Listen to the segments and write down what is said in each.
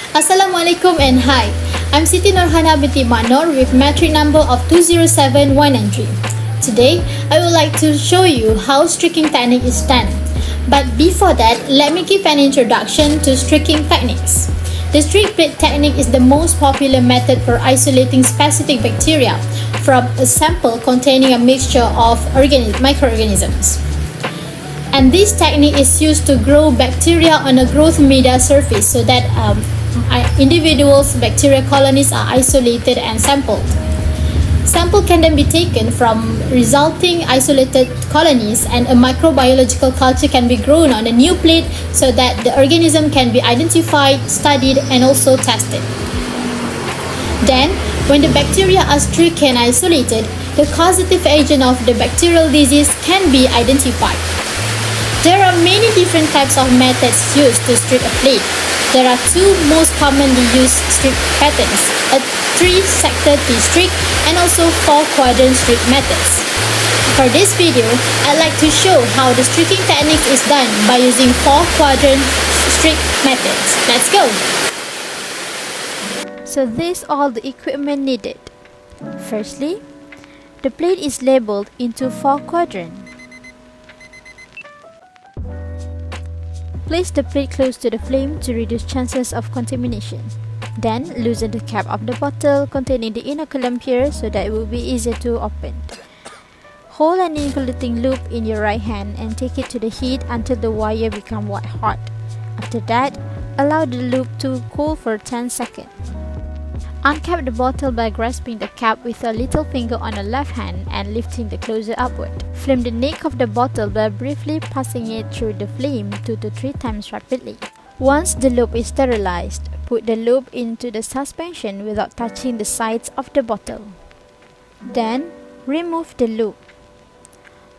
Assalamualaikum and hi. I'm Siti Norhana binti Manor with metric number of 207193. Today, I would like to show you how streaking technique is done. But before that, let me give an introduction to streaking techniques. The streak plate technique is the most popular method for isolating specific bacteria from a sample containing a mixture of microorganisms. And this technique is used to grow bacteria on a growth media surface so that individuals' bacteria colonies are isolated and sampled. Sample can then be taken from resulting isolated colonies and a microbiological culture can be grown on a new plate so that the organism can be identified, studied and also tested. Then, when the bacteria are streaked and isolated, the causative agent of the bacterial disease can be identified. There are many different types of methods used to streak a plate. There are two most commonly used streak patterns, a 3-sector T-streak and also 4-quadrant streak methods. For this video, I'd like to show how the streaking technique is done by using 4-quadrant streak methods. Let's go! So these are all the equipment needed. Firstly, the plate is labeled into 4 quadrants. Place the plate close to the flame to reduce chances of contamination. Then, loosen the cap of the bottle containing the inoculum here so that it will be easier to open. Hold an inoculating loop in your right hand and take it to the heat until the wire becomes white hot. After that, allow the loop to cool for 10 seconds. Uncap the bottle by grasping the cap with a little finger on the left hand and lifting the closure upward. Flame the neck of the bottle by briefly passing it through the flame 2 to 3 times rapidly. Once the loop is sterilized, put the loop into the suspension without touching the sides of the bottle. Then, remove the loop.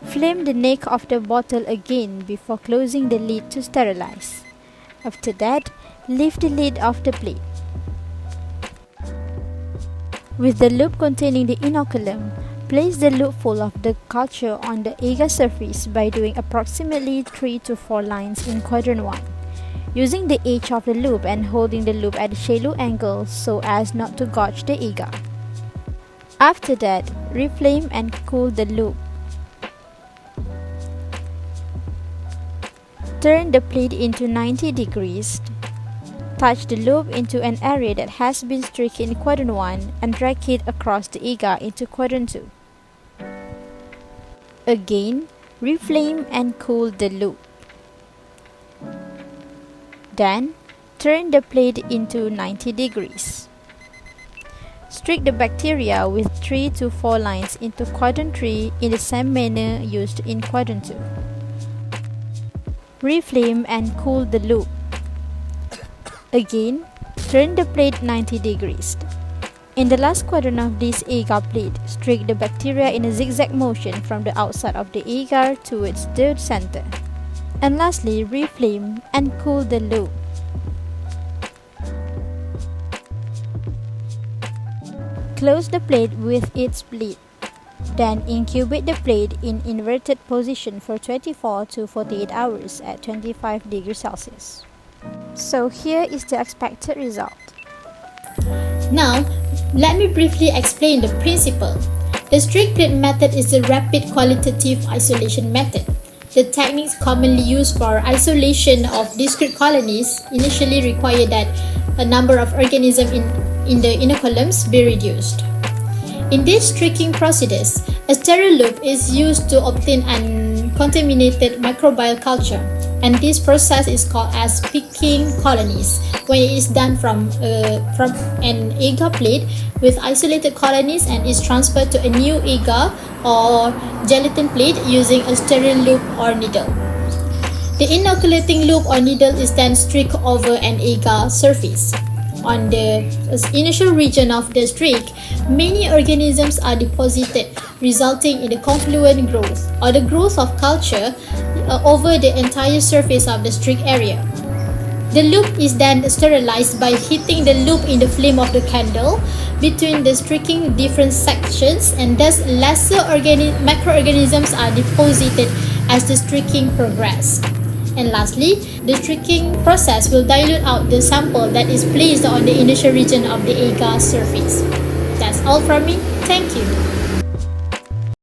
Flame the neck of the bottle again before closing the lid to sterilize. After that, lift the lid of the plate. With the loop containing the inoculum, place the loop full of the culture on the agar surface by doing approximately 3 to 4 lines in quadrant 1, using the edge of the loop and holding the loop at a shallow angle so as not to gouge the agar. After that, reflame and cool the loop. Turn the plate into 90 degrees. Touch the loop into an area that has been streaked in quadrant 1 and drag it across the agar into quadrant 2. Again, reflame and cool the loop. Then, turn the plate into 90 degrees. Streak the bacteria with 3 to 4 lines into quadrant 3 in the same manner used in quadrant 2. Reflame and cool the loop. Again, turn the plate 90 degrees. In the last quadrant of this agar plate, streak the bacteria in a zigzag motion from the outside of the agar towards the center. And lastly, reflame and cool the loop. Close the plate with its lid. Then incubate the plate in inverted position for 24 to 48 hours at 25 degrees Celsius. So here is the expected result. Now, let me briefly explain the principle. The streak plate method is a rapid qualitative isolation method. The techniques commonly used for isolation of discrete colonies initially require that a number of organisms in the inoculums be reduced. In this streaking process, a sterile loop is used to obtain uncontaminated microbial culture, and this process is called as picking colonies when it is done from an agar plate with isolated colonies and is transferred to a new agar or gelatin plate using a sterile loop or needle. The inoculating loop or needle is then streaked over an agar surface. On the initial region of the streak, many organisms are deposited, resulting in the confluent growth or the growth of culture over the entire surface of the streak area. The loop is then sterilized by heating the loop in the flame of the candle between the streaking different sections, and thus lesser microorganisms are deposited as the streaking progresses. And lastly, the tricking process will dilute out the sample that is placed on the initial region of the agar surface. That's all from me. Thank you.